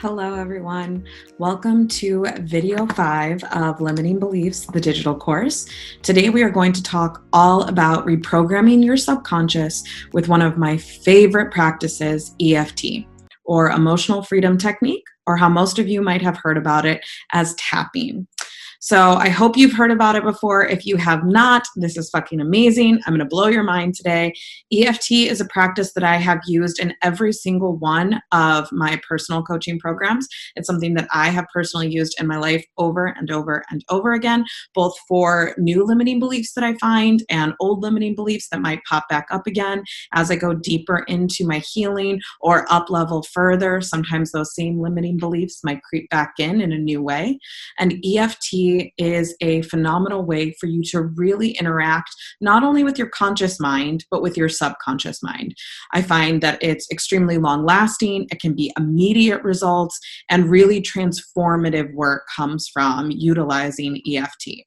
Hello, everyone. Welcome to video 5 of Limiting Beliefs, the digital course. Today, we are going to talk all about reprogramming your subconscious with one of my favorite practices, EFT, or Emotional Freedom Technique, or how most of you might have heard about it as tapping. So I hope you've heard about it before. If you have not, this is fucking amazing. I'm going to blow your mind today. EFT is a practice that I have used in every single one of my personal coaching programs. It's something that I have personally used in my life over and over and over again, both for new limiting beliefs that I find and old limiting beliefs that might pop back up again as I go deeper into my healing or up level further. Sometimes those same limiting beliefs might creep back in a new way. And EFT is a phenomenal way for you to really interact not only with your conscious mind, but with your subconscious mind. I find that it's extremely long lasting. It can be immediate results, and really transformative work comes from utilizing EFT.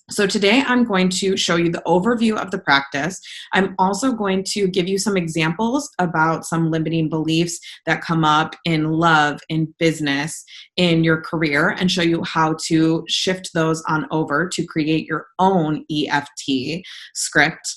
So today I'm going to show you the overview of the practice. I'm also going to give you some examples about some limiting beliefs that come up in love, in business, in your career, and show you how to shift those on over to create your own EFT script.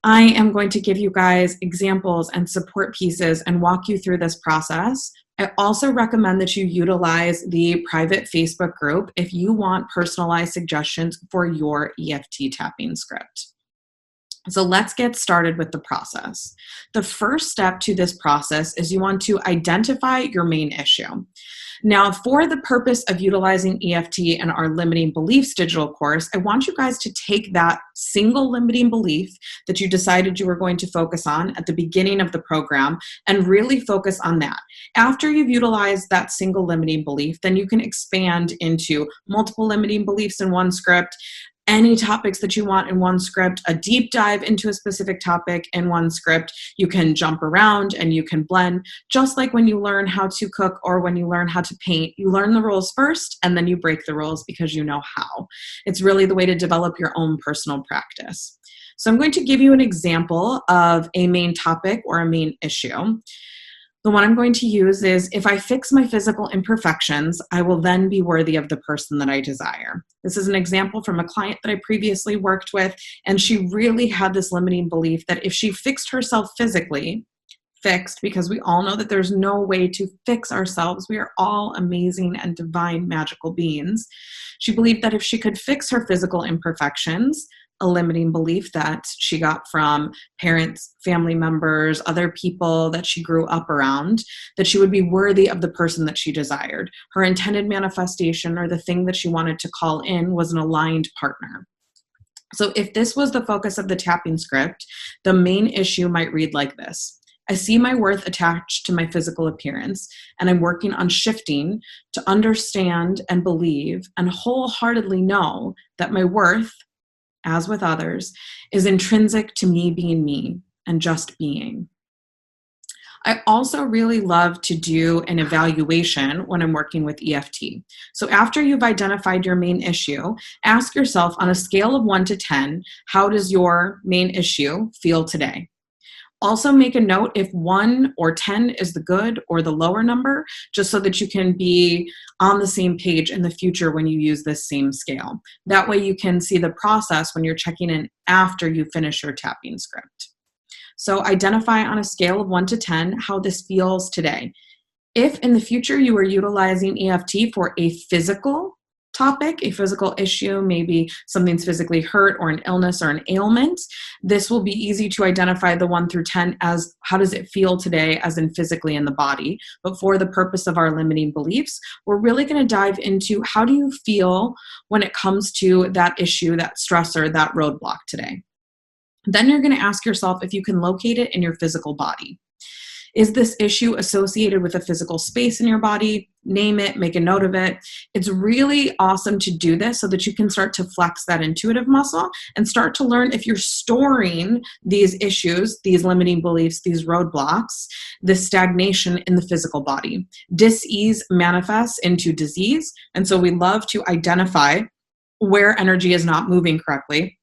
I am going to give you guys examples and support pieces and walk you through this process. I also recommend that you utilize the private Facebook group if you want personalized suggestions for your EFT tapping script. So let's get started with the process. The first step to this process is you want to identify your main issue. Now, for the purpose of utilizing EFT in our Limiting Beliefs digital course, I want you guys to take that single limiting belief that you decided you were going to focus on at the beginning of the program and really focus on that. After you've utilized that single limiting belief, then you can expand into multiple limiting beliefs in one script, any topics that you want in one script, a deep dive into a specific topic in one script. You can jump around and you can blend. Just like when you learn how to cook or when you learn how to paint, you learn the rules first and then you break the rules because you know how. It's really the way to develop your own personal practice. So I'm going to give you an example of a main topic or a main issue. The one I'm going to use is, if I fix my physical imperfections, I will then be worthy of the person that I desire. This is an example from a client that I previously worked with, and she really had this limiting belief that if she fixed herself physically, because we all know that there's no way to fix ourselves. We are all amazing and divine magical beings. She believed that if she could fix her physical imperfections, a limiting belief that she got from parents, family members, other people that she grew up around, that she would be worthy of the person that she desired. Her intended manifestation, or the thing that she wanted to call in, was an aligned partner. So if this was the focus of the tapping script, the main issue might read like this. I see my worth attached to my physical appearance, and I'm working on shifting to understand and believe and wholeheartedly know that my worth, as with others, is intrinsic to me being me and just being. I also really love to do an evaluation when I'm working with EFT. So after you've identified your main issue, ask yourself, on a scale of 1 to 10, how does your main issue feel today? Also make a note if 1 or 10 is the good or the lower number, just so that you can be on the same page in the future when you use this same scale. That way you can see the process when you're checking in after you finish your tapping script. So identify on a scale of 1 to 10 how this feels today. If in the future you are utilizing EFT for a physical topic, a physical issue, maybe something's physically hurt or an illness or an ailment, this will be easy to identify the 1 through 10 as how does it feel today, as in physically in the body. But for the purpose of our limiting beliefs, we're really going to dive into how do you feel when it comes to that issue, that stressor, that roadblock today. Then you're going to ask yourself if you can locate it in your physical body. Is this issue associated with a physical space in your body? Name it, make a note of it. It's really awesome to do this so that you can start to flex that intuitive muscle and start to learn if you're storing these issues, these limiting beliefs, these roadblocks, this stagnation in the physical body. Dis-ease manifests into disease, and so we love to identify where energy is not moving correctly,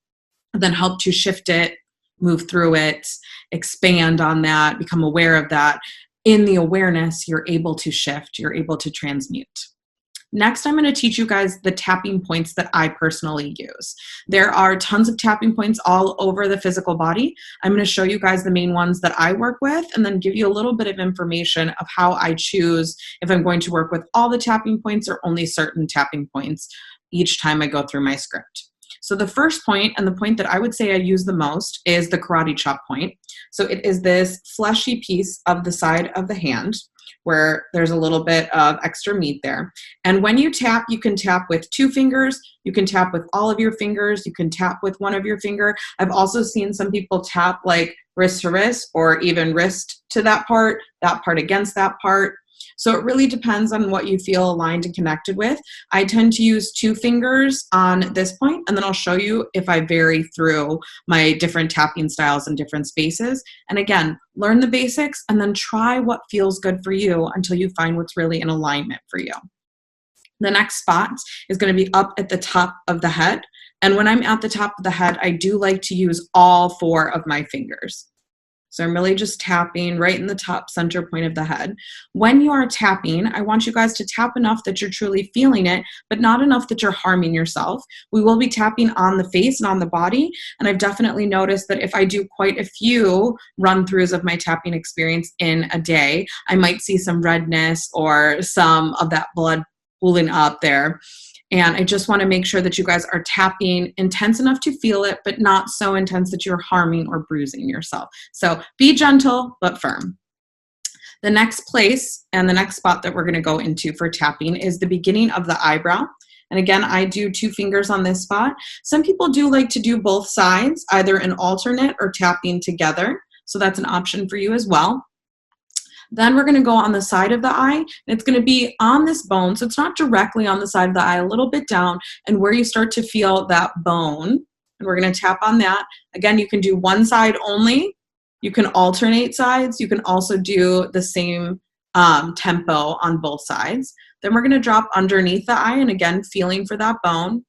then help to shift it, move through it, expand on that, become aware of that, in the awareness, you're able to shift, you're able to transmute. Next, I'm going to teach you guys the tapping points that I personally use. There are tons of tapping points all over the physical body. I'm going to show you guys the main ones that I work with and then give you a little bit of information of how I choose if I'm going to work with all the tapping points or only certain tapping points each time I go through my script. So the first point, and the point that I would say I use the most, is the karate chop point. So it is this fleshy piece of the side of the hand where there's a little bit of extra meat there. And when you tap, you can tap with 2 fingers, you can tap with all of your fingers, you can tap with one of your finger. I've also seen some people tap like wrist to wrist or even wrist to that part against that part. So it really depends on what you feel aligned and connected with. I tend to use 2 fingers on this point, and then I'll show you if I vary through my different tapping styles in different spaces. And again, learn the basics and then try what feels good for you until you find what's really in alignment for you. The next spot is going to be up at the top of the head. And when I'm at the top of the head, I do like to use all 4 of my fingers. So I'm really just tapping right in the top center point of the head. When you are tapping, I want you guys to tap enough that you're truly feeling it, but not enough that you're harming yourself. We will be tapping on the face and on the body, and I've definitely noticed that if I do quite a few run-throughs of my tapping experience in a day, I might see some redness or some of that blood pooling up there. And I just want to make sure that you guys are tapping intense enough to feel it, but not so intense that you're harming or bruising yourself. So be gentle, but firm. The next place and the next spot that we're going to go into for tapping is the beginning of the eyebrow. And again, I do 2 fingers on this spot. Some people do like to do both sides, either an alternate or tapping together. So that's an option for you as well. Then we're going to go on the side of the eye, and it's going to be on this bone. So it's not directly on the side of the eye, a little bit down, and where you start to feel that bone. And we're going to tap on that. Again, you can do one side only. You can alternate sides. You can also do the same tempo on both sides. Then we're going to drop underneath the eye, and again, feeling for that bone,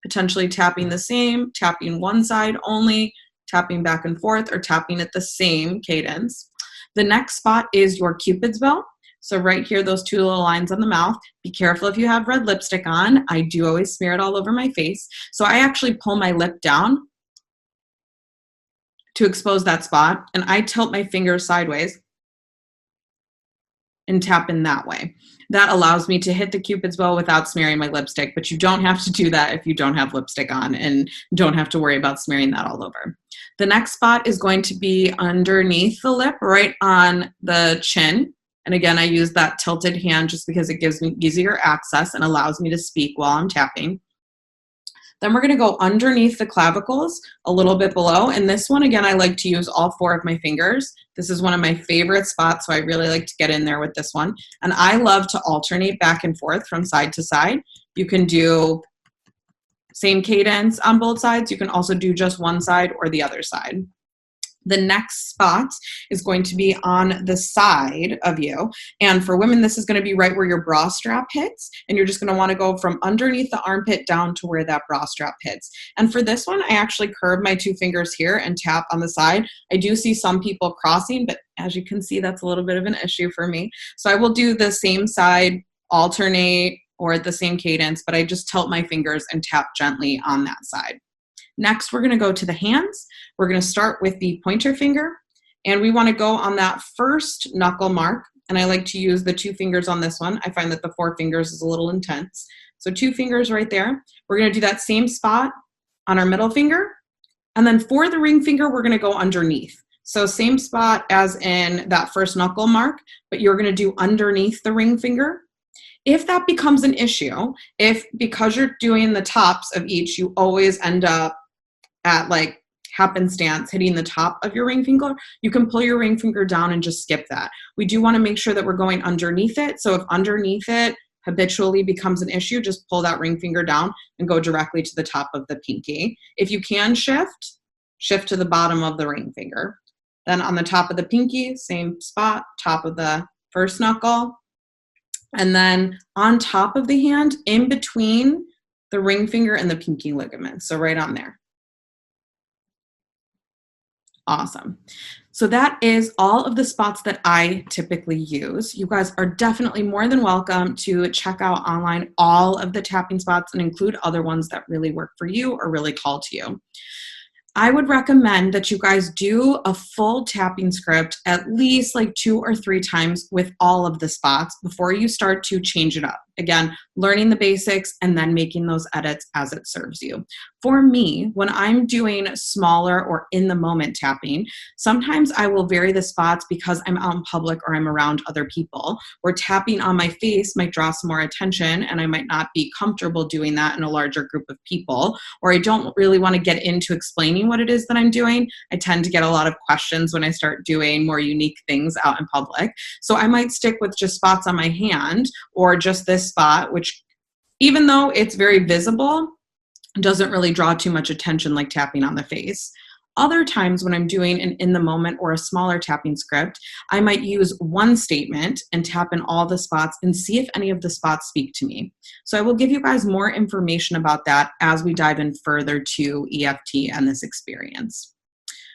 potentially tapping the same, tapping one side only, tapping back and forth, or tapping at the same cadence. The next spot is your Cupid's bow. So right here, those 2 little lines on the mouth. Be careful if you have red lipstick on. I do always smear it all over my face. So I actually pull my lip down to expose that spot, and I tilt my fingers sideways and tap in that way. That allows me to hit the Cupid's bow without smearing my lipstick, but you don't have to do that if you don't have lipstick on and don't have to worry about smearing that all over. The next spot is going to be underneath the lip, right on the chin. And again, I use that tilted hand just because it gives me easier access and allows me to speak while I'm tapping. Then we're going to go underneath the clavicles, a little bit below. And this one, again, I like to use all 4 of my fingers. This is one of my favorite spots, so I really like to get in there with this one. And I love to alternate back and forth from side to side. You can do same cadence on both sides. You can also do just one side or the other side. The next spot is going to be on the side of you. And for women, this is going to be right where your bra strap hits. And you're just going to want to go from underneath the armpit down to where that bra strap hits. And for this one, I actually curve my 2 fingers here and tap on the side. I do see some people crossing, but as you can see, that's a little bit of an issue for me. So I will do the same side, alternate, or at the same cadence, but I just tilt my fingers and tap gently on that side. Next, we're going to go to the hands. We're going to start with the pointer finger, and we want to go on that first knuckle mark, and I like to use the 2 fingers on this one. I find that the 4 fingers is a little intense. So 2 fingers right there. We're going to do that same spot on our middle finger, and then for the ring finger, we're going to go underneath. So same spot as in that first knuckle mark, but you're going to do underneath the ring finger. If that becomes an issue, if because you're doing the tops of each, you always end up at like happenstance hitting the top of your ring finger, you can pull your ring finger down and just skip that. We do want to make sure that we're going underneath it. So if underneath it habitually becomes an issue, just pull that ring finger down and go directly to the top of the pinky. If you can shift to the bottom of the ring finger. Then on the top of the pinky, same spot, top of the first knuckle. And then on top of the hand, in between the ring finger and the pinky ligament. So right on there. Awesome. So that is all of the spots that I typically use. You guys are definitely more than welcome to check out online all of the tapping spots and include other ones that really work for you or really call to you. I would recommend that you guys do a full tapping script at least like 2 or 3 times with all of the spots before you start to change it up. Again, learning the basics and then making those edits as it serves you. For me, when I'm doing smaller or in the moment tapping, sometimes I will vary the spots because I'm out in public or I'm around other people, where tapping on my face might draw some more attention and I might not be comfortable doing that in a larger group of people, or I don't really want to get into explaining what it is that I'm doing. I tend to get a lot of questions when I start doing more unique things out in public. So I might stick with just spots on my hand or just this spot, which even though it's very visible, doesn't really draw too much attention like tapping on the face. Other times when I'm doing an in the moment or a smaller tapping script, I might use one statement and tap in all the spots and see if any of the spots speak to me. So I will give you guys more information about that as we dive in further to EFT and this experience.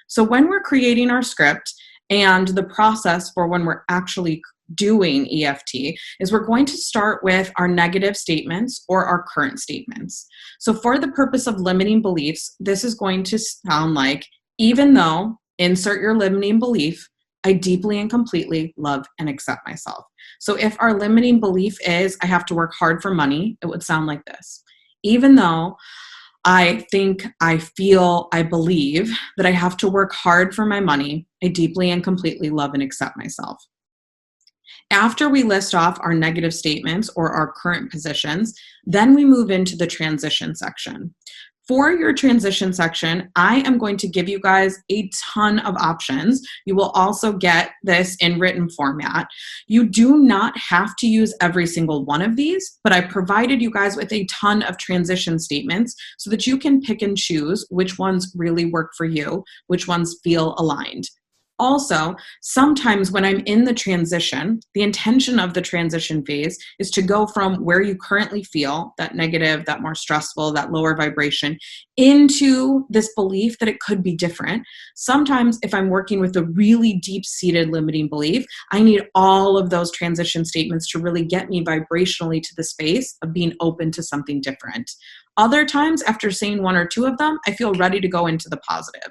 So when we're creating our script and the process for when we're actually doing EFT is we're going to start with our negative statements or our current statements. So for the purpose of limiting beliefs, this is going to sound like, even though, insert your limiting belief, I deeply and completely love and accept myself. So if our limiting belief is I have to work hard for money, it would sound like this. Even though I think, I feel, I believe that I have to work hard for my money, I deeply and completely love and accept myself. After we list off our negative statements or our current positions, then we move into the transition section. For your transition section, I am going to give you guys a ton of options. You will also get this in written format. You do not have to use every single one of these, but I provided you guys with a ton of transition statements so that you can pick and choose which ones really work for you, which ones feel aligned. Also, sometimes when I'm in the transition, the intention of the transition phase is to go from where you currently feel, that negative, that more stressful, that lower vibration, into this belief that it could be different. Sometimes if I'm working with a really deep-seated limiting belief, I need all of those transition statements to really get me vibrationally to the space of being open to something different. Other times, after saying 1 or 2 of them, I feel ready to go into the positive.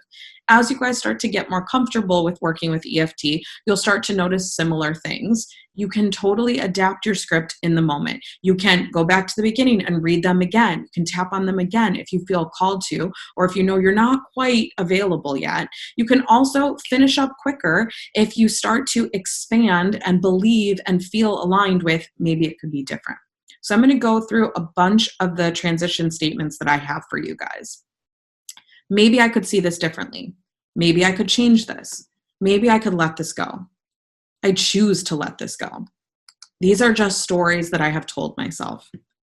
As you guys start to get more comfortable with working with EFT, you'll start to notice similar things. You can totally adapt your script in the moment. You can go back to the beginning and read them again. You can tap on them again if you feel called to, or if you know you're not quite available yet. You can also finish up quicker if you start to expand and believe and feel aligned with maybe it could be different. So I'm going to go through a bunch of the transition statements that I have for you guys. Maybe I could see this differently. Maybe I could change this. Maybe I could let this go. I choose to let this go. These are just stories that I have told myself.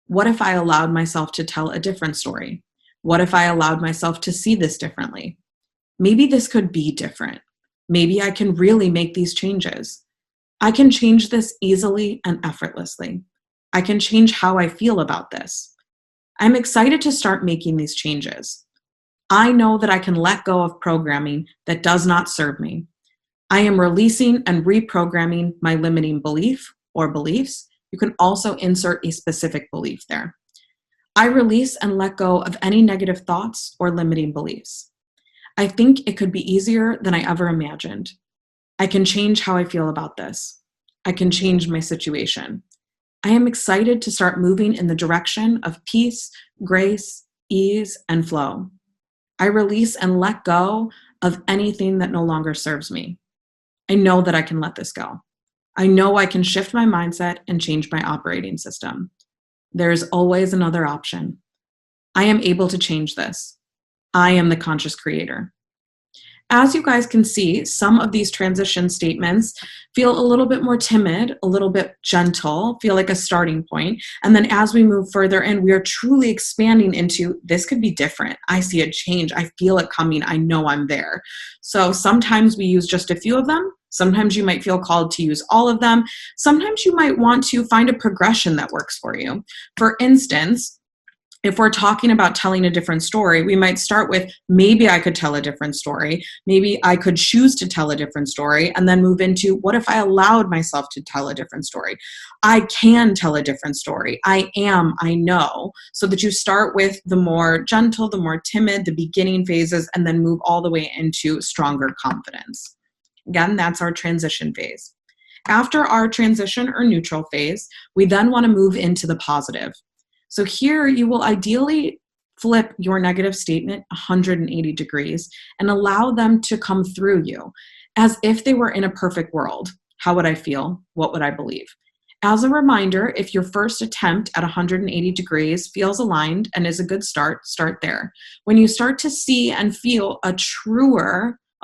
What if I allowed myself to tell a different story? What if I allowed myself to see this differently? Maybe this could be different. Maybe I can really make these changes. I can change this easily and effortlessly. I can change how I feel about this. I'm excited to start making these changes. I know that I can let go of programming that does not serve me. I am releasing and reprogramming my limiting belief or beliefs. You can also insert a specific belief there. I release and let go of any negative thoughts or limiting beliefs. I think it could be easier than I ever imagined. I can change how I feel about this. I can change my situation. I am excited to start moving in the direction of peace, grace, ease, and flow. I release and let go of anything that no longer serves me. I know that I can let this go. I know I can shift my mindset and change my operating system. There is always another option. I am able to change this. I am the conscious creator. As you guys can see, some of these transition statements feel a little bit more timid, a little bit gentle, feel like a starting point. And then as we move further in, we are truly expanding into this could be different. I see a change. I feel it coming. I know I'm there. So sometimes we use just a few of them. Sometimes you might feel called to use all of them. Sometimes you might want to find a progression that works for you. For instance, If we're talking about telling a different story, we might start with, maybe I could tell a different story. Maybe I could choose to tell a different story, and then move into, what if I allowed myself to tell a different story? I can tell a different story. I know. So that you start with the more gentle, the more timid, the beginning phases, and then move all the way into stronger confidence. Again, that's our transition phase. After our transition or neutral phase, we then want to move into the positive. So here you will ideally flip your negative statement 180 degrees and allow them to come through you as if they were in a perfect world. How would I feel? What would I believe? As a reminder, if your first attempt at 180 degrees feels aligned and is a good start there. When you start to see and feel a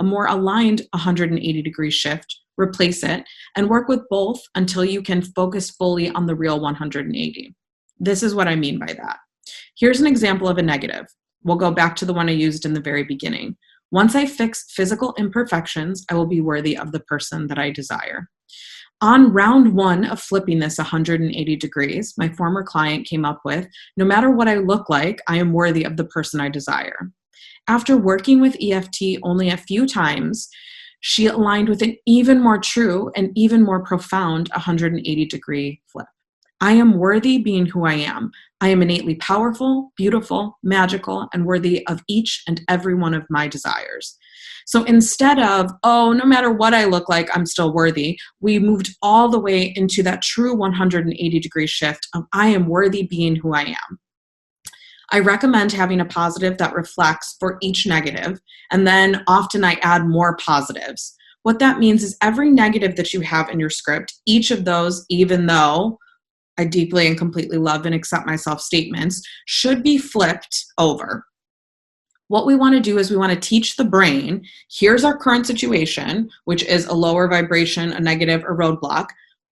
more aligned 180 degree shift, replace it and work with both until you can focus fully on the real 180. This is what I mean by that. Here's an example of a negative. We'll go back to the one I used in the very beginning. Once I fix physical imperfections, I will be worthy of the person that I desire. On round one of flipping this 180 degrees, my former client came up with, no matter what I look like, I am worthy of the person I desire. After working with EFT only a few times, she aligned with an even more true and even more profound 180 degree flip. I am worthy being who I am. I am innately powerful, beautiful, magical, and worthy of each and every one of my desires. So instead of, no matter what I look like, I'm still worthy, we moved all the way into that true 180 degree shift of I am worthy being who I am. I recommend having a positive that reflects for each negative, and then often I add more positives. What that means is every negative that you have in your script, each of those, even though I deeply and completely love and accept myself statements, should be flipped over. What we want to do is we want to teach the brain, here's our current situation, which is a lower vibration, a negative, a roadblock,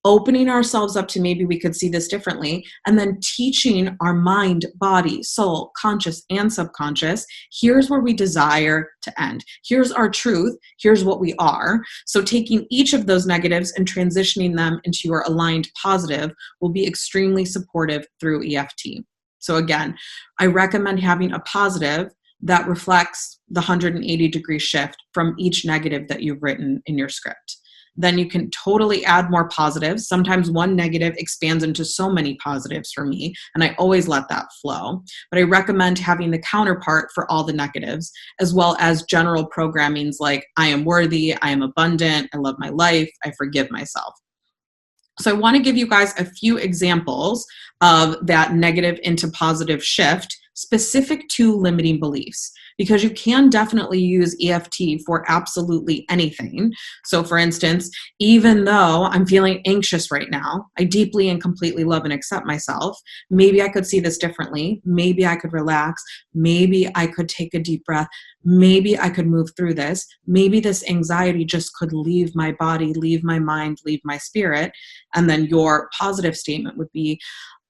opening ourselves up to maybe we could see this differently, and then teaching our mind, body, soul, conscious, and subconscious, here's where we desire to end. Here's our truth. Here's what we are. So taking each of those negatives and transitioning them into your aligned positive will be extremely supportive through EFT. So again, I recommend having a positive that reflects the 180 degree shift from each negative that you've written in your script. Then you can totally add more positives. Sometimes one negative expands into so many positives for me, and I always let that flow. But I recommend having the counterpart for all the negatives, as well as general programmings like I am worthy, I am abundant, I love my life, I forgive myself. So I want to give you guys a few examples of that negative into positive shift specific to limiting beliefs, because you can definitely use EFT for absolutely anything. So for instance, even though I'm feeling anxious right now, I deeply and completely love and accept myself. Maybe I could see this differently. Maybe I could relax. Maybe I could take a deep breath. Maybe I could move through this. Maybe this anxiety just could leave my body, leave my mind, leave my spirit. And then your positive statement would be,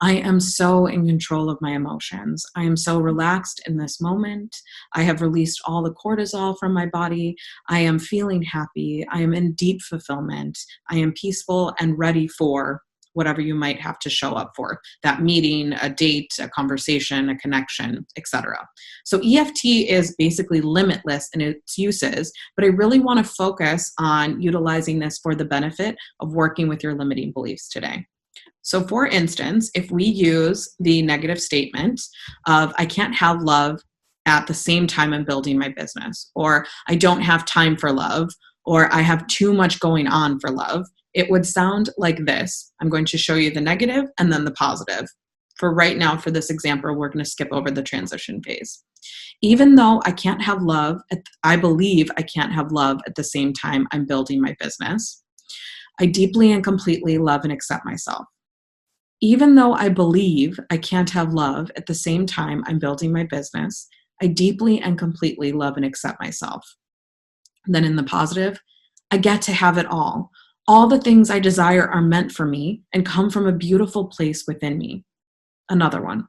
I am so in control of my emotions. I am so relaxed in this moment. I have released all the cortisol from my body. I am feeling happy. I am in deep fulfillment. I am peaceful and ready for whatever you might have to show up for. That meeting, a date, a conversation, a connection, etc. So EFT is basically limitless in its uses, but I really want to focus on utilizing this for the benefit of working with your limiting beliefs today. So for instance, if we use the negative statement of I can't have love at the same time I'm building my business, or I don't have time for love, or I have too much going on for love, it would sound like this. I'm going to show you the negative and then the positive. For right now, for this example, we're going to skip over the transition phase. Even though I can't have love, I believe I can't have love at the same time I'm building my business, I deeply and completely love and accept myself. Even though I believe I can't have love at the same time I'm building my business, I deeply and completely love and accept myself. And then in the positive, I get to have it all. All the things I desire are meant for me and come from a beautiful place within me. Another one.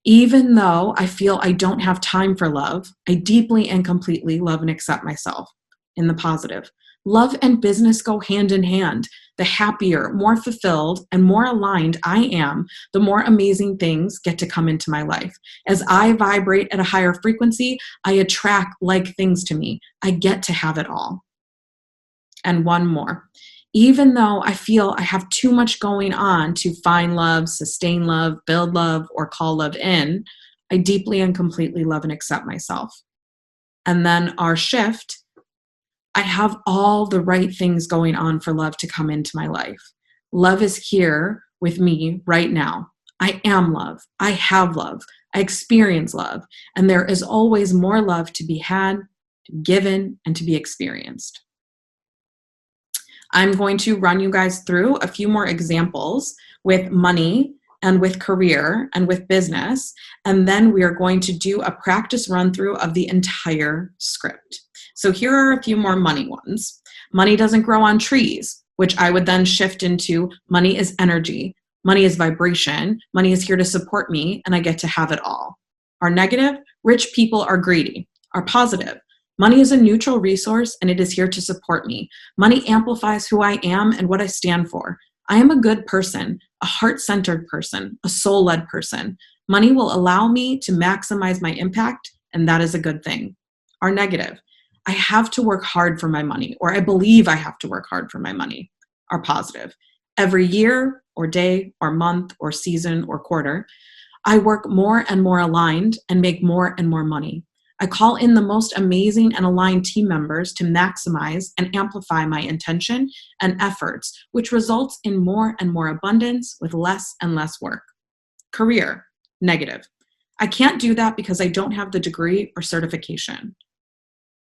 Even though I feel I don't have time for love, I deeply and completely love and accept myself. in the positive. Love and business go hand in hand. The happier, more fulfilled, and more aligned I am, the more amazing things get to come into my life. As I vibrate at a higher frequency, I attract like things to me. I get to have it all. And one more. Even though I feel I have too much going on to find love, sustain love, build love, or call love in, I deeply and completely love and accept myself. And then our shift, I have all the right things going on for love to come into my life. Love is here with me right now. I am love. I have love. I experience love. And there is always more love to be had, to be given, and to be experienced. I'm going to run you guys through a few more examples with money and with career and with business. And then we are going to do a practice run through of the entire script. So here are a few more money ones. Money doesn't grow on trees, which I would then shift into money is energy. Money is vibration. Money is here to support me, and I get to have it all. Our negative, rich people are greedy. Our positive, money is a neutral resource, and it is here to support me. Money amplifies who I am and what I stand for. I am a good person, a heart-centered person, a soul-led person. Money will allow me to maximize my impact, and that is a good thing. Our negative, I have to work hard for my money, or I believe I have to work hard for my money. Our positive, every year or day or month or season or quarter, I work more and more aligned and make more and more money. I call in the most amazing and aligned team members to maximize and amplify my intention and efforts, which results in more and more abundance with less and less work. Career, negative. I can't do that because I don't have the degree or certification.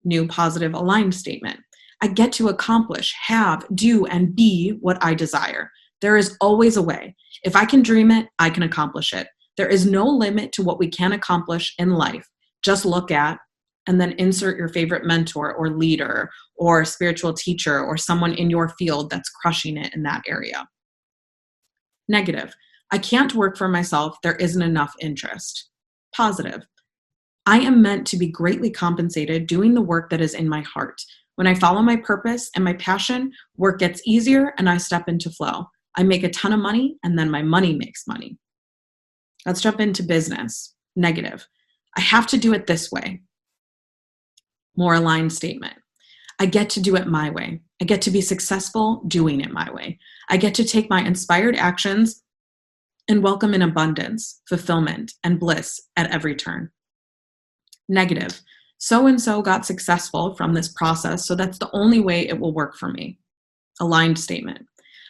New positive aligned statement. I get to accomplish, have, do, and be what I desire. There is always a way. If I can dream it, I can accomplish it. There is no limit to what we can accomplish in life. Just look at and then insert your favorite mentor or leader or spiritual teacher or someone in your field that's crushing it in that area. Negative. I can't work for myself. There isn't enough interest. Positive. I am meant to be greatly compensated doing the work that is in my heart. When I follow my purpose and my passion, work gets easier and I step into flow. I make a ton of money and then my money makes money. Let's jump into business. Negative. I have to do it this way. More aligned statement. I get to do it my way. I get to be successful doing it my way. I get to take my inspired actions and welcome in abundance, fulfillment, and bliss at every turn. Negative. So-and-so got successful from this process, so that's the only way it will work for me. Aligned statement.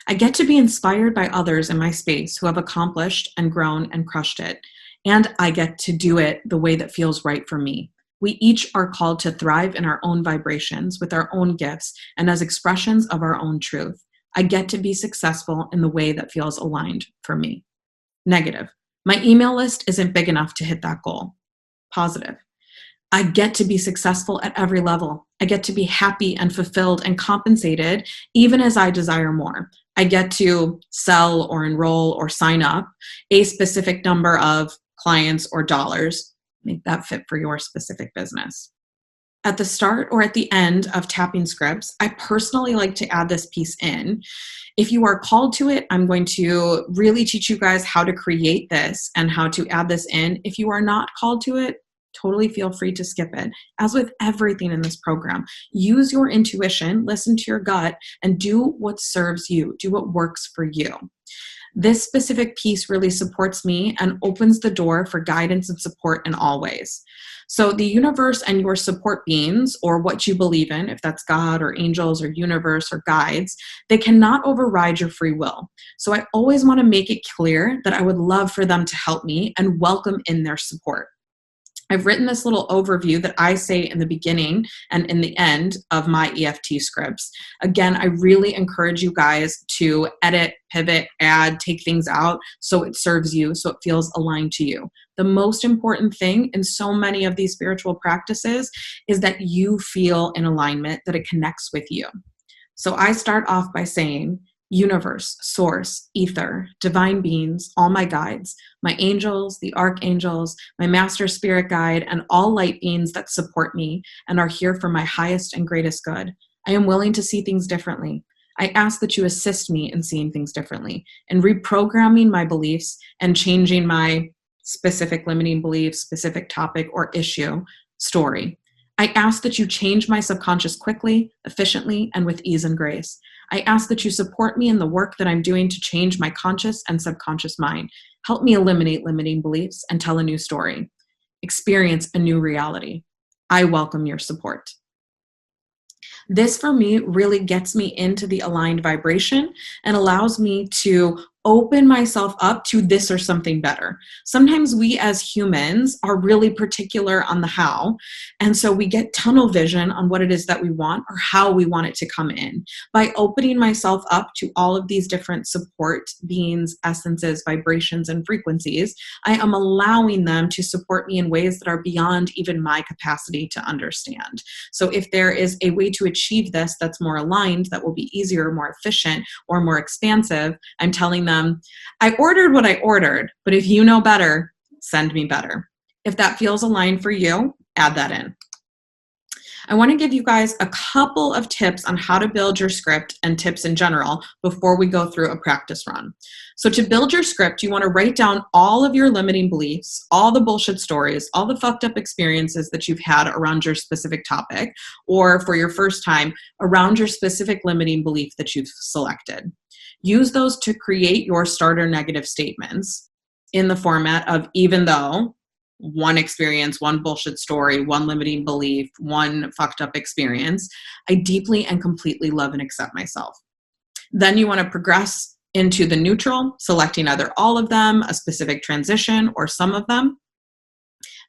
I get to be inspired by others in my space who have accomplished and grown and crushed it, and I get to do it the way that feels right for me. We each are called to thrive in our own vibrations with our own gifts and as expressions of our own truth. I get to be successful in the way that feels aligned for me. Negative. My email list isn't big enough to hit that goal. Positive. I get to be successful at every level. I get to be happy and fulfilled and compensated even as I desire more. I get to sell or enroll or sign up a specific number of clients or dollars. Make that fit for your specific business. At the start or at the end of tapping scripts, I personally like to add this piece in. If you are called to it, I'm going to really teach you guys how to create this and how to add this in. If you are not called to it, totally feel free to skip it. As with everything in this program, use your intuition, listen to your gut, and do what serves you. Do what works for you. This specific piece really supports me and opens the door for guidance and support in all ways. So the universe and your support beings, or what you believe in, if that's God or angels or universe or guides, they cannot override your free will. So I always want to make it clear that I would love for them to help me and welcome in their support. I've written this little overview that I say in the beginning and in the end of my EFT scripts. Again, I really encourage you guys to edit, pivot, add, take things out so it serves you, so it feels aligned to you. The most important thing in so many of these spiritual practices is that you feel in alignment, that it connects with you. So I start off by saying, universe, source, ether, divine beings, all my guides, my angels, the archangels, my master spirit guide, and all light beings that support me and are here for my highest and greatest good. I am willing to see things differently. I ask that you assist me in seeing things differently and reprogramming my beliefs and changing my specific limiting belief, specific topic or issue, story. I ask that you change my subconscious quickly, efficiently, and with ease and grace. I ask that you support me in the work that I'm doing to change my conscious and subconscious mind. Help me eliminate limiting beliefs and tell a new story. Experience a new reality. I welcome your support. This for me really gets me into the aligned vibration and allows me to open myself up to this or something better. Sometimes we as humans are really particular on the how, and so we get tunnel vision on what it is that we want or how we want it to come in. By opening myself up to all of these different support beings, essences, vibrations, and frequencies, I am allowing them to support me in ways that are beyond even my capacity to understand. So if there is a way to achieve this that's more aligned, that will be easier, more efficient, or more expansive, I'm telling them, I ordered what I ordered, but if you know better, send me better. If that feels aligned for you, add that in. I want to give you guys a couple of tips on how to build your script and tips in general before we go through a practice run. So to build your script, you want to write down all of your limiting beliefs, all the bullshit stories, all the fucked up experiences that you've had around your specific topic, or for your first time, around your specific limiting belief that you've selected. Use those to create your starter negative statements in the format of even though, one experience, one bullshit story, one limiting belief, one fucked up experience, I deeply and completely love and accept myself. Then you want to progress into the neutral, selecting either all of them, a specific transition, or some of them.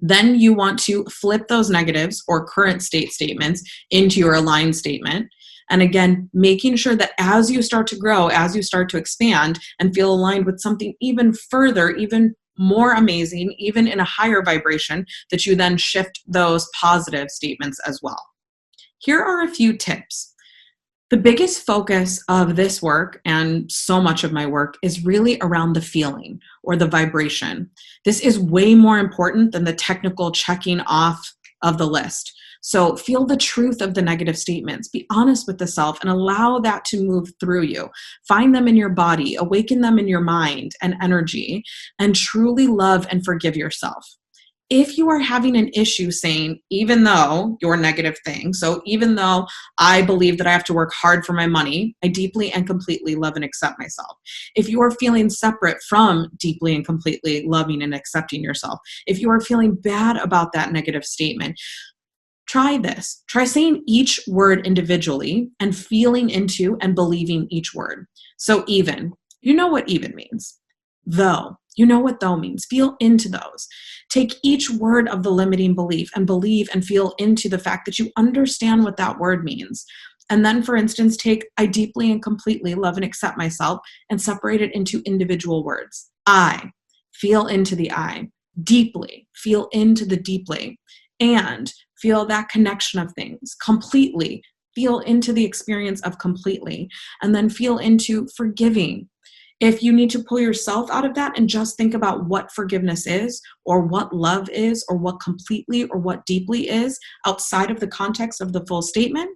Then you want to flip those negatives or current state statements into your aligned statement. And again, making sure that as you start to grow, as you start to expand and feel aligned with something even further, even more amazing, even in a higher vibration, that you then shift those positive statements as well. Here are a few tips. The biggest focus of this work and so much of my work is really around the feeling or the vibration. This is way more important than the technical checking off of the list. So feel the truth of the negative statements. Be honest with the self and allow that to move through you. Find them in your body, awaken them in your mind and energy, and truly love and forgive yourself. If you are having an issue saying, even though your negative thing, so even though I believe that I have to work hard for my money, I deeply and completely love and accept myself. If you are feeling separate from deeply and completely loving and accepting yourself, if you are feeling bad about that negative statement, try this. Try saying each word individually and feeling into and believing each word. So even, you know what even means. Though, you know what though means. Feel into those. Take each word of the limiting belief and believe and feel into the fact that you understand what that word means. And then, for instance, take I deeply and completely love and accept myself and separate it into individual words. I, feel into the I. Deeply, feel into the deeply. And feel that connection of things. Completely, feel into the experience of completely. And then feel into forgiving. If you need to pull yourself out of that and just think about what forgiveness is, or what love is, or what completely or what deeply is outside of the context of the full statement,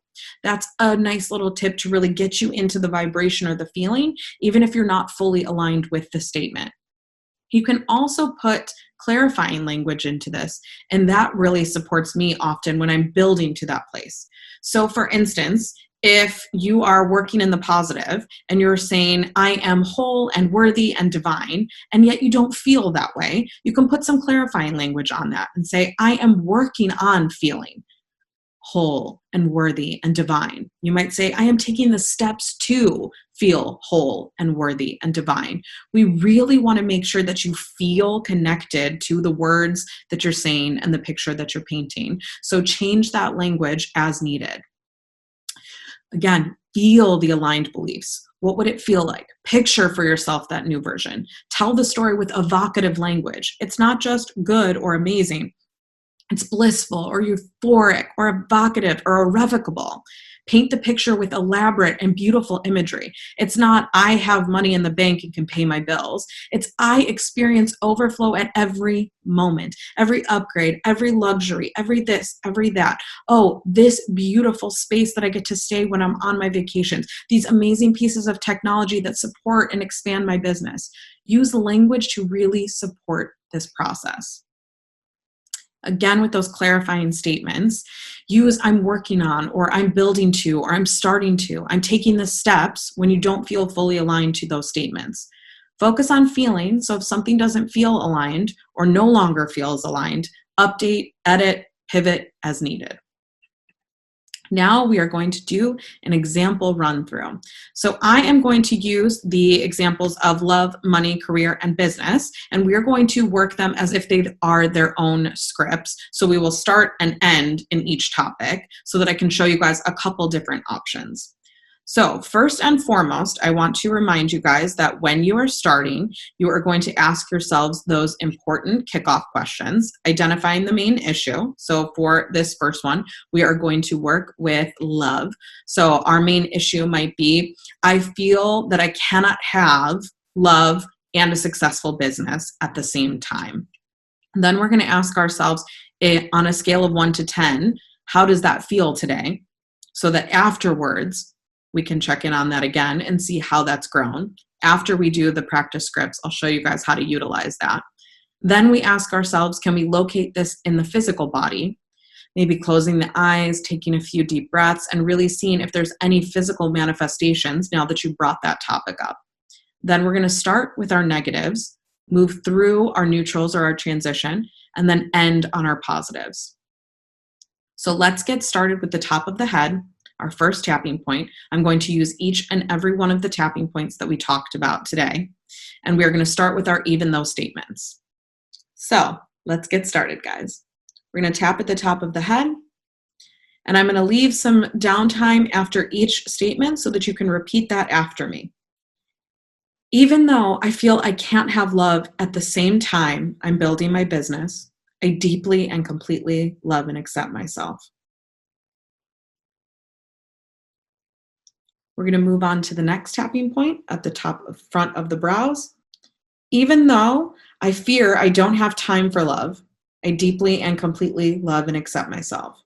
that's a nice little tip to really get you into the vibration or the feeling, even if you're not fully aligned with the statement. You can also put clarifying language into this, and that really supports me often when I'm building to that place. So for instance, if you are working in the positive and you're saying, I am whole and worthy and divine, and yet you don't feel that way, you can put some clarifying language on that and say, I am working on feeling whole and worthy and divine. You might say, I am taking the steps to feel whole and worthy and divine. We really want to make sure that you feel connected to the words that you're saying and the picture that you're painting. So change that language as needed. Again, feel the aligned beliefs. What would it feel like? Picture for yourself that new version. Tell the story with evocative language. It's not just good or amazing. It's blissful or euphoric or evocative or irrevocable. paint the picture with elaborate and beautiful imagery. It's not, I have money in the bank and can pay my bills. It's, I experience overflow at every moment, every upgrade, every luxury, every this, every that. Oh, this beautiful space that I get to stay when I'm on my vacations. These amazing pieces of technology that support and expand my business. Use language to really support this process. Again, with those clarifying statements, use I'm working on, or I'm building to, or I'm starting to. I'm taking the steps when you don't feel fully aligned to those statements. Focus on feeling. So if something doesn't feel aligned or no longer feels aligned, update, edit, pivot as needed. Now we are going to do an example run through. So I am going to use the examples of love, money, career, and business, and we are going to work them as if they are their own scripts. So we will start and end in each topic so that I can show you guys a couple different options. So first and foremost, I want to remind you guys that when you are starting, you are going to ask yourselves those important kickoff questions, identifying the main issue. So for this first one, we are going to work with love. So our main issue might be, I feel that I cannot have love and a successful business at the same time. And then we're going to ask ourselves, on a scale of 1 to 10, how does that feel today? So that afterwards, we can check in on that again and see how that's grown. After we do the practice scripts, I'll show you guys how to utilize that. Then we ask ourselves, can we locate this in the physical body? Maybe closing the eyes, taking a few deep breaths, and really seeing if there's any physical manifestations now that you brought that topic up. Then we're going to start with our negatives, move through our neutrals or our transition, and then end on our positives. So let's get started with the top of the head. Our first tapping point. I'm going to use each and every one of the tapping points that we talked about today. And we're going to start with our even though statements. So let's get started, guys. We're going to tap at the top of the head. And I'm going to leave some downtime after each statement so that you can repeat that after me. Even though I feel I can't have love at the same time I'm building my business, I deeply and completely love and accept myself. We're going to move on to the next tapping point at the top of front of the brows. Even though I fear I don't have time for love, I deeply and completely love and accept myself.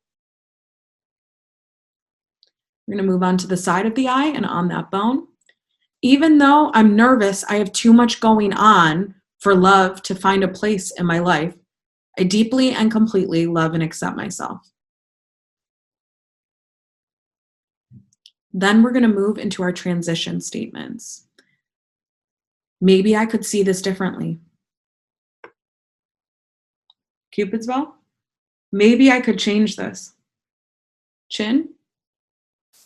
We're going to move on to the side of the eye and on that bone. Even though I'm nervous, I have too much going on for love to find a place in my life, I deeply and completely love and accept myself. Then we're going to move into our transition statements. Maybe I could see this differently. Cupid's bow. Maybe I could change this. Chin.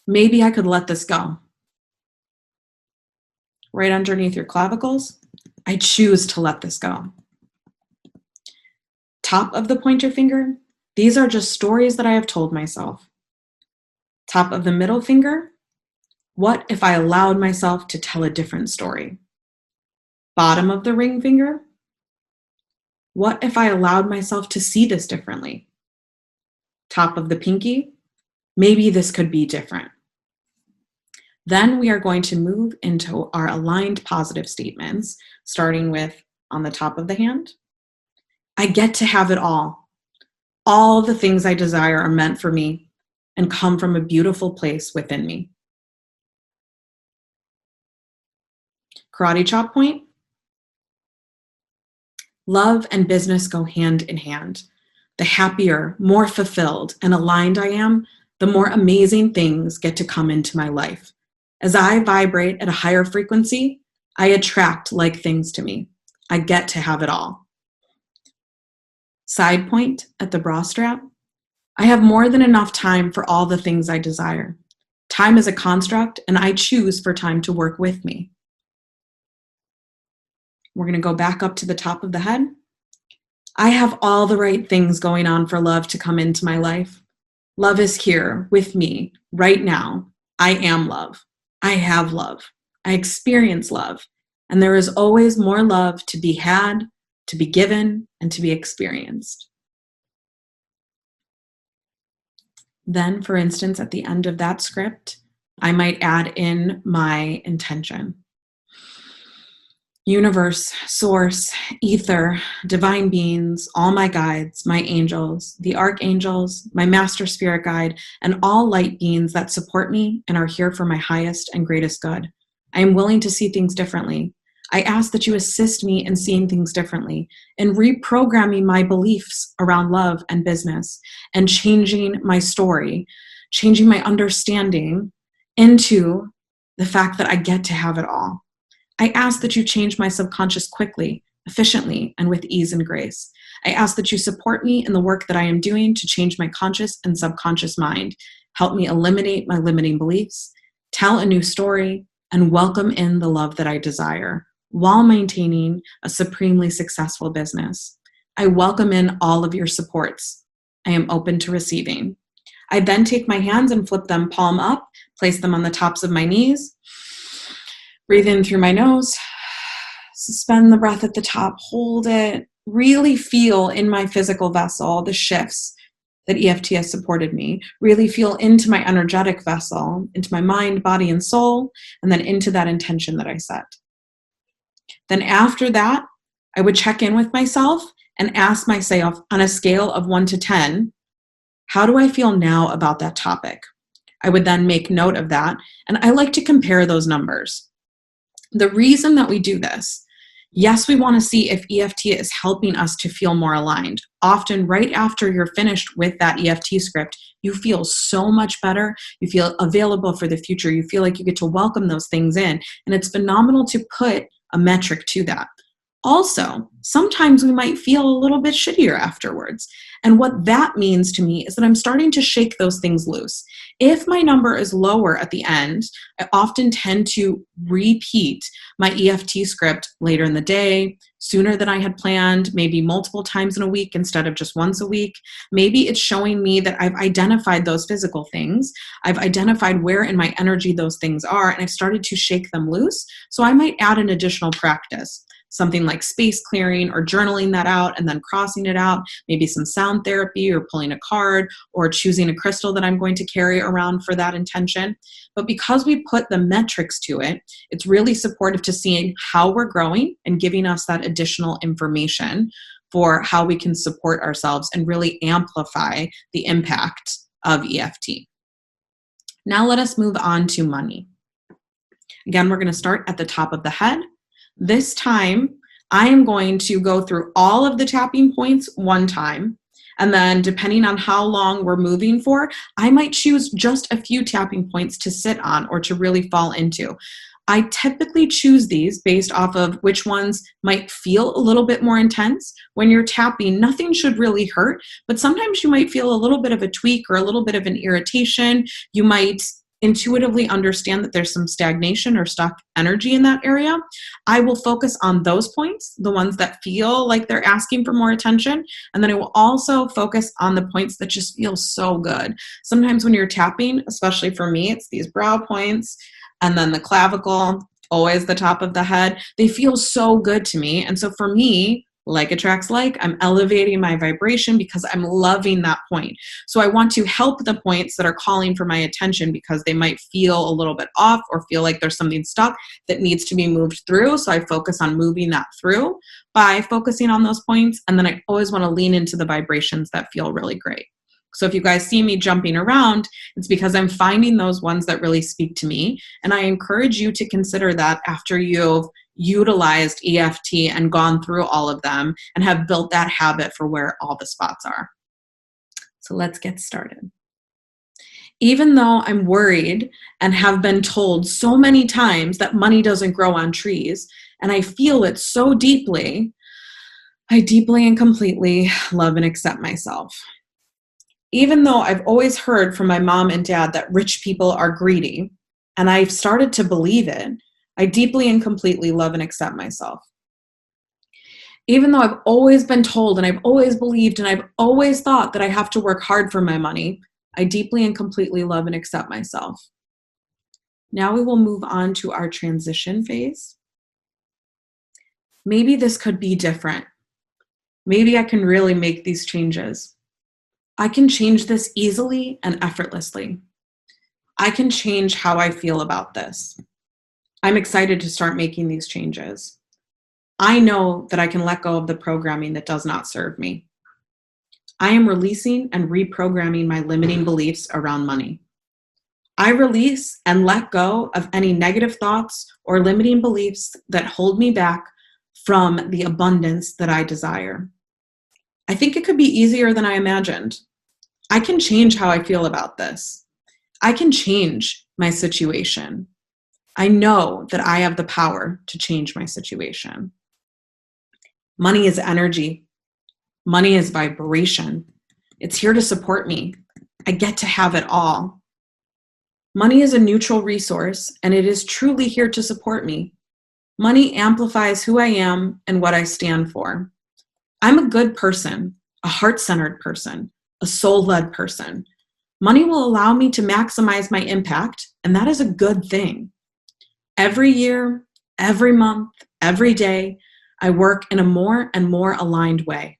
Maybe I could let this go. Right underneath your clavicles. I choose to let this go. Top of the pointer finger. These are just stories that I have told myself. Top of the middle finger. What if I allowed myself to tell a different story? Bottom of the ring finger. What if I allowed myself to see this differently? Top of the pinky. Maybe this could be different. Then we are going to move into our aligned positive statements, starting with on the top of the hand. I get to have it all. All the things I desire are meant for me and come from a beautiful place within me. Karate chop point. Love and business go hand in hand. The happier, more fulfilled, and aligned I am, the more amazing things get to come into my life. As I vibrate at a higher frequency, I attract like things to me. I get to have it all. Side point at the bra strap. I have more than enough time for all the things I desire. Time is a construct, and I choose for time to work with me. We're going to go back up to the top of the head. I have all the right things going on for love to come into my life. Love is here with me right now. I am love. I have love. I experience love. And there is always more love to be had, to be given, and to be experienced. Then, for instance, at the end of that script, I might add in my intention. Universe, source, ether, divine beings, all my guides, my angels, the archangels, my master spirit guide, and all light beings that support me and are here for my highest and greatest good. I am willing to see things differently. I ask that you assist me in seeing things differently, in reprogramming my beliefs around love and business, and changing my story, changing my understanding into the fact that I get to have it all. I ask that you change my subconscious quickly, efficiently, and with ease and grace. I ask that you support me in the work that I am doing to change my conscious and subconscious mind. Help me eliminate my limiting beliefs, tell a new story, and welcome in the love that I desire, while maintaining a supremely successful business. I welcome in all of your supports. I am open to receiving. I then take my hands and flip them palm up, place them on the tops of my knees. Breathe in through my nose, suspend the breath at the top, hold it, really feel in my physical vessel the shifts that EFT has supported me, really feel into my energetic vessel, into my mind, body, and soul, and then into that intention that I set. Then after that, I would check in with myself and ask myself on a scale of 1 to 10, how do I feel now about that topic? I would then make note of that, and I like to compare those numbers. The reason that we do this, yes, we want to see if EFT is helping us to feel more aligned. Often right after you're finished with that EFT script, you feel so much better. You feel available for the future. You feel like you get to welcome those things in. And it's phenomenal to put a metric to that. Also, sometimes we might feel a little bit shittier afterwards. And what that means to me is that I'm starting to shake those things loose. If my number is lower at the end, I often tend to repeat my EFT script later in the day, sooner than I had planned, maybe multiple times in a week instead of just once a week. Maybe it's showing me that I've identified those physical things. I've identified where in my energy those things are, and I've started to shake them loose. So I might add an additional practice. Something like space clearing or journaling that out and then crossing it out, maybe some sound therapy or pulling a card or choosing a crystal that I'm going to carry around for that intention. But because we put the metrics to it, it's really supportive to seeing how we're growing and giving us that additional information for how we can support ourselves and really amplify the impact of EFT. Now let us move on to money. Again, we're going to start at the top of the head. This time, I am going to go through all of the tapping points one time. And then depending on how long we're moving for, I might choose just a few tapping points to sit on or to really fall into. I typically choose these based off of which ones might feel a little bit more intense. When you're tapping, nothing should really hurt, but sometimes you might feel a little bit of a tweak or a little bit of an irritation. You might intuitively understand that there's some stagnation or stuck energy in that area. I will focus on those points, the ones that feel like they're asking for more attention. And then I will also focus on the points that just feel so good. Sometimes when you're tapping, especially for me, it's these brow points and then the clavicle, always the top of the head. They feel so good to me. And so for me, like attracts like, I'm elevating my vibration because I'm loving that point. So I want to help the points that are calling for my attention because they might feel a little bit off or feel like there's something stuck that needs to be moved through. So I focus on moving that through by focusing on those points. And then I always want to lean into the vibrations that feel really great. So if you guys see me jumping around, it's because I'm finding those ones that really speak to me. And I encourage you to consider that after you've utilized EFT and gone through all of them and have built that habit for where all the spots are. So let's get started. Even though I'm worried and have been told so many times that money doesn't grow on trees, and I feel it so deeply, I deeply and completely love and accept myself. Even though I've always heard from my mom and dad that rich people are greedy, and I've started to believe it, I deeply and completely love and accept myself. Even though I've always been told and I've always believed and I've always thought that I have to work hard for my money, I deeply and completely love and accept myself. Now we will move on to our transition phase. Maybe this could be different. Maybe I can really make these changes. I can change this easily and effortlessly. I can change how I feel about this. I'm excited to start making these changes. I know that I can let go of the programming that does not serve me. I am releasing and reprogramming my limiting beliefs around money. I release and let go of any negative thoughts or limiting beliefs that hold me back from the abundance that I desire. I think it could be easier than I imagined. I can change how I feel about this. I can change my situation. I know that I have the power to change my situation. Money is energy. Money is vibration. It's here to support me. I get to have it all. Money is a neutral resource, and it is truly here to support me. Money amplifies who I am and what I stand for. I'm a good person, a heart-centered person, a soul-led person. Money will allow me to maximize my impact, and that is a good thing. Every year, every month, every day, I work in a more and more aligned way.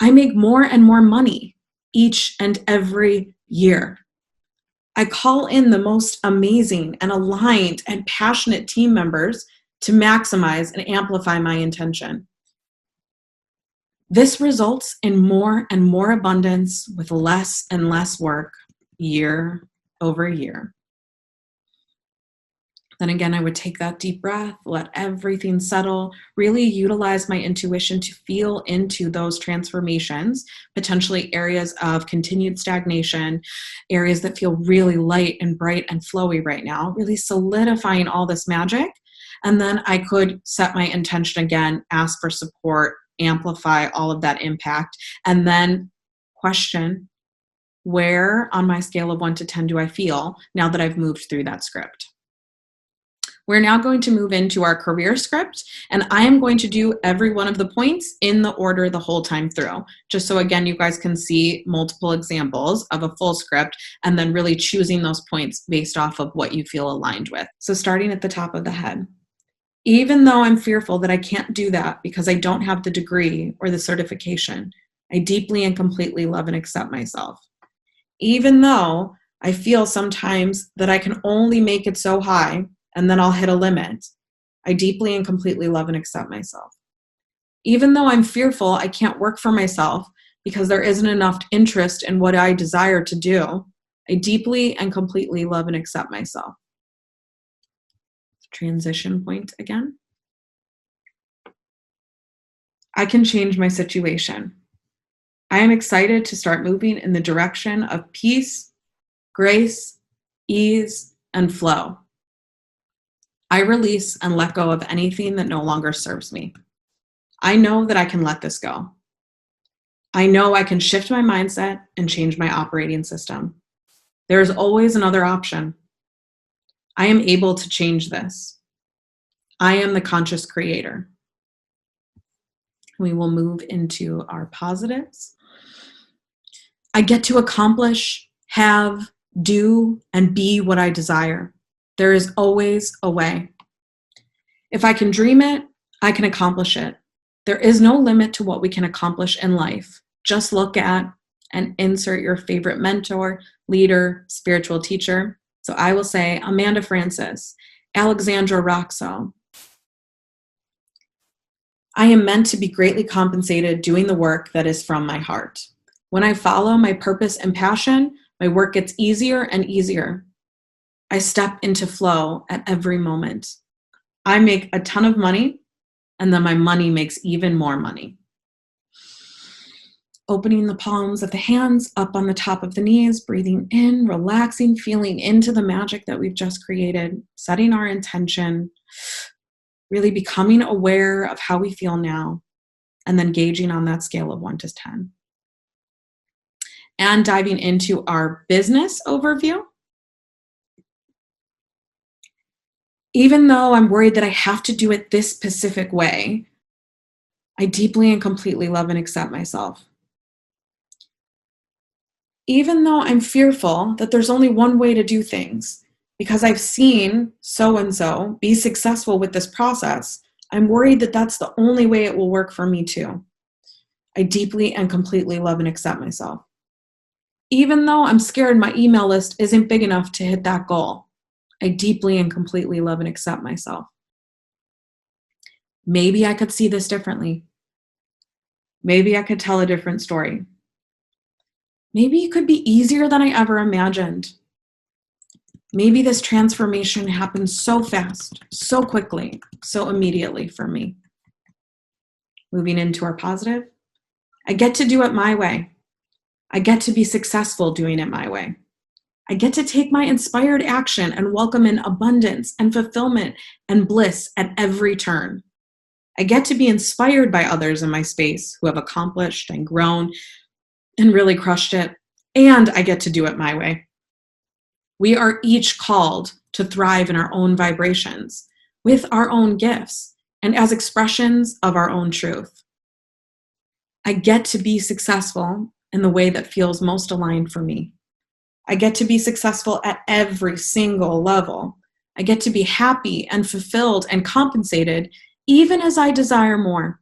I make more and more money each and every year. I call in the most amazing and aligned and passionate team members to maximize and amplify my intention. This results in more and more abundance with less and less work year over year. Then again, I would take that deep breath, let everything settle, really utilize my intuition to feel into those transformations, potentially areas of continued stagnation, areas that feel really light and bright and flowy right now, really solidifying all this magic. And then I could set my intention again, ask for support, amplify all of that impact, and then question, where on my scale of 1 to 10 do I feel now that I've moved through that script? We're now going to move into our career script, and I am going to do every one of the points in the order the whole time through, just so again, you guys can see multiple examples of a full script and then really choosing those points based off of what you feel aligned with. So starting at the top of the head. Even though I'm fearful that I can't do that because I don't have the degree or the certification, I deeply and completely love and accept myself. Even though I feel sometimes that I can only make it so high and then I'll hit a limit, I deeply and completely love and accept myself. Even though I'm fearful I can't work for myself because there isn't enough interest in what I desire to do, I deeply and completely love and accept myself. Transition point again. I can change my situation. I am excited to start moving in the direction of peace, grace, ease, and flow. I release and let go of anything that no longer serves me. I know that I can let this go. I know I can shift my mindset and change my operating system. There is always another option. I am able to change this. I am the conscious creator. We will move into our positives. I get to accomplish, have, do, and be what I desire. There is always a way. If I can dream it, I can accomplish it. There is no limit to what we can accomplish in life. Just look at and insert your favorite mentor, leader, spiritual teacher. So I will say Amanda Francis, Alexandra Roxo. I am meant to be greatly compensated doing the work that is from my heart. When I follow my purpose and passion, my work gets easier and easier. I step into flow at every moment. I make a ton of money, and then my money makes even more money. Opening the palms of the hands up on the top of the knees, breathing in, relaxing, feeling into the magic that we've just created, setting our intention, really becoming aware of how we feel now, and then gauging on that scale of 1 to 10. And diving into our business overview. Even though I'm worried that I have to do it this specific way, I deeply and completely love and accept myself. Even though I'm fearful that there's only one way to do things, because I've seen so-and-so be successful with this process, I'm worried that that's the only way it will work for me too. I deeply and completely love and accept myself. Even though I'm scared my email list isn't big enough to hit that goal, I deeply and completely love and accept myself. Maybe I could see this differently. Maybe I could tell a different story. Maybe it could be easier than I ever imagined. Maybe this transformation happened so fast, so quickly, so immediately for me. Moving into our positive, I get to do it my way. I get to be successful doing it my way. I get to take my inspired action and welcome in abundance and fulfillment and bliss at every turn. I get to be inspired by others in my space who have accomplished and grown and really crushed it. And I get to do it my way. We are each called to thrive in our own vibrations, with our own gifts, and as expressions of our own truth. I get to be successful in the way that feels most aligned for me. I get to be successful at every single level. I get to be happy and fulfilled and compensated, even as I desire more.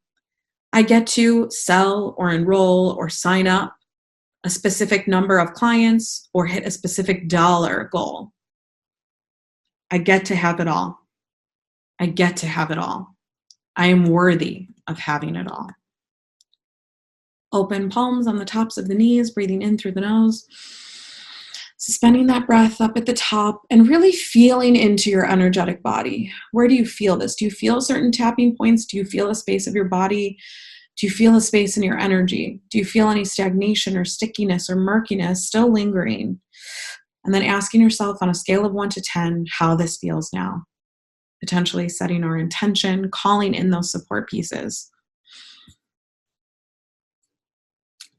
I get to sell or enroll or sign up a specific number of clients or hit a specific dollar goal. I get to have it all. I get to have it all. I am worthy of having it all. Open palms on the tops of the knees, breathing in through the nose, suspending that breath up at the top and really feeling into your energetic body. Where do you feel this? Do you feel certain tapping points? Do you feel a space of your body? Do you feel a space in your energy? Do you feel any stagnation or stickiness or murkiness still lingering? And then asking yourself on a scale of 1 to 10 how this feels now. Potentially setting our intention, calling in those support pieces.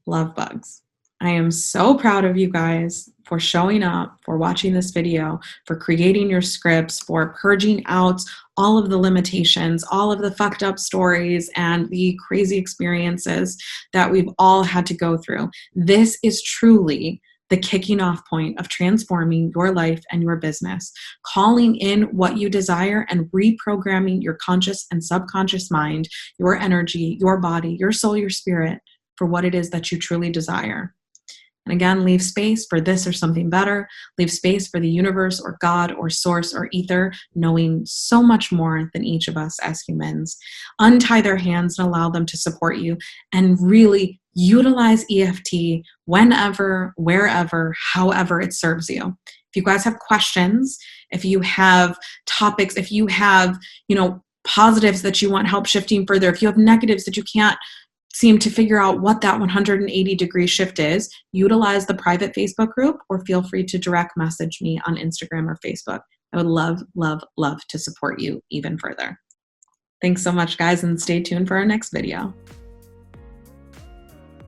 Love bugs. I am so proud of you guys for showing up, for watching this video, for creating your scripts, for purging out all of the limitations, all of the fucked up stories and the crazy experiences that we've all had to go through. This is truly the kicking off point of transforming your life and your business, calling in what you desire and reprogramming your conscious and subconscious mind, your energy, your body, your soul, your spirit for what it is that you truly desire. And again, leave space for this or something better. Leave space for the universe or God or source or ether, knowing so much more than each of us as humans. Untie their hands and allow them to support you and really utilize EFT whenever, wherever, however it serves you. If you guys have questions, if you have topics, if you have, positives that you want help shifting further, if you have negatives that you can't seem to figure out what that 180-degree shift is, utilize the private Facebook group or feel free to direct message me on Instagram or Facebook. I would love, love, love to support you even further. Thanks so much, guys, and stay tuned for our next video.